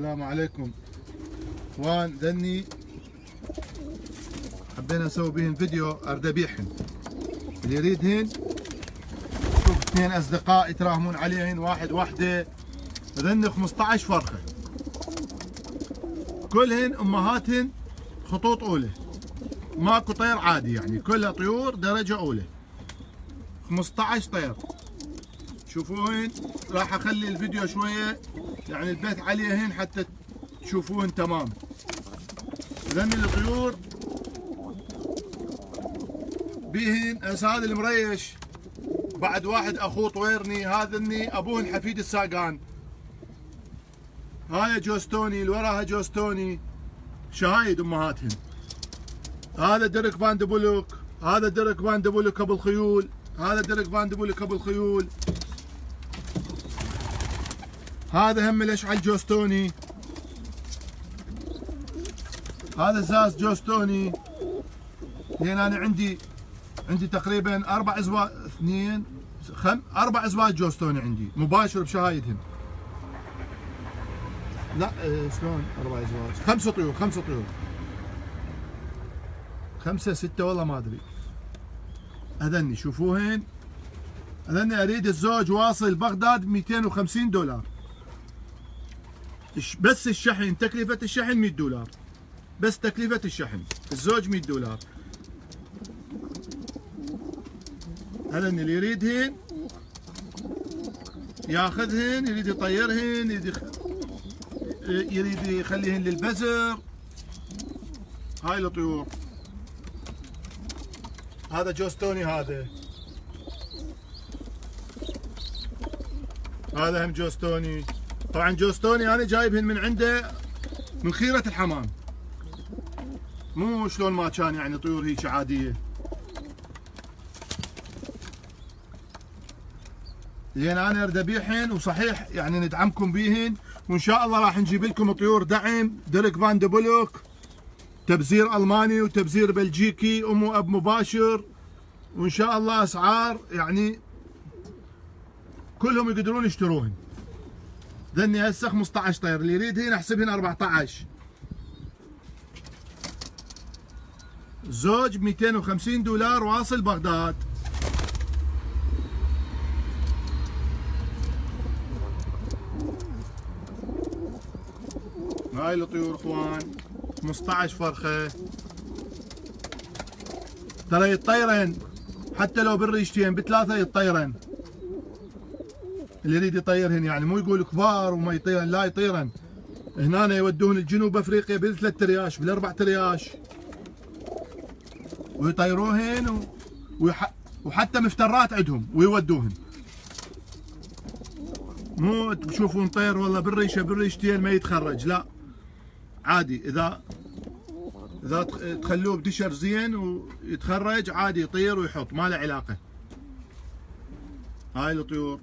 السلام عليكم اخوان. ذني حبينا نسوي بهن فيديو اردبيحن، اللي يريدهن شوف اثنين اصدقاء يتراهمون عليهن، واحد وحده. ذني 15 فرخه، كلهن امهاتهن خطوط اولى، ماكو طير عادي، يعني كلها طيور درجه اولى. 15 طير شوفوهن. راح اخلي الفيديو شويه يعني البث عليهن حتى تشوفوهن تمام. لان الطيور بيهن هذا المريش بعد واحد اخوه طويرني، هذا اني ابوهن حفيد الساقان. هاي جوستوني اللي وراها جوستوني، شهايد امهاتهن. هذا ديريك فان دبولوك، هذا ديريك فان دبولوك ابو الخيول، هذا ديريك فان دبولوك ابو الخيول. هذا هم الاشعل جوستوني، هذا زاز جوستوني. لان انا عندي تقريبا 4 ازواج، 4 ازواج جوستوني عندي مباشر بشهايدهم. لا شلون 4 ازواج؟ 5 طيور، 5 طيور، 5 6 والله ما ادري. هذني شوفوهن. هذني اريد الزوج واصل بغداد $250 بس الشحن، تكلفة الشحن $100 بس، تكلفة الشحن. الزوج $100. هذني اللي يريدهن ياخذهن، يريد يطيرهن، يريد يخليهن للبزر. هاي الطيور. هذا جوستوني، هذا هم جوستوني. طبعا جوستوني انا جايبهن من عنده من خيرة الحمام، مو شلون ما كان يعني طيور هيك عادية. لان انا اريد ابيعهن، وصحيح يعني ندعمكم بيهن، وان شاء الله راح نجيب لكم طيور دعم ديريك فان دبولوك، تبزير الماني وتبزير بلجيكي، ام واب مباشر، وان شاء الله اسعار يعني كلهم يقدرون يشتروهن. ذني هسه 15 طير، اللي يريدهن احسبهن 14. زوج $250 واصل بغداد. هاي الطيور اخوان، 15 فرخه. ترى يطيرن حتى لو بالريشتين بثلاثه يطيرن. اللي يريد يطيرهن يعني مو يقول كبار وما يطيرن، لا يطيرن. هنا يودوهن الجنوب افريقيا ب3 رياش بال4 رياش ويطيروهن وحتى مفترات عندهم ويودوهن. مو تشوفون طير والله بالريشه بالريشتين ما يتخرج، لا عادي. اذا تخلوه بدشر زين ويتخرج عادي، يطير ويحط، ما له علاقه. هاي الطيور.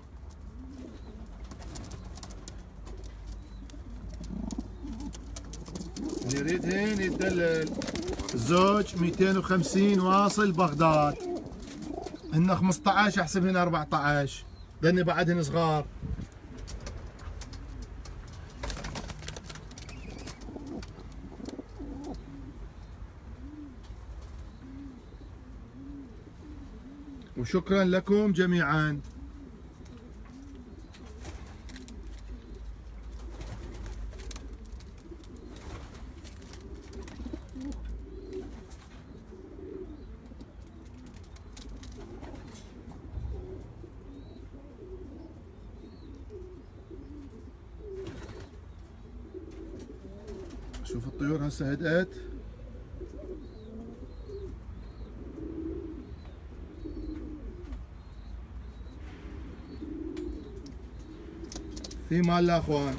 اللي يريدهن يتدلل. الزوج 250 واصل بغداد. هن 15 احسبهن 14، لاني بعدهن صغار. وشكرا لكم جميعا. شوف الطيور هسه هدأت. في مال الاخوان.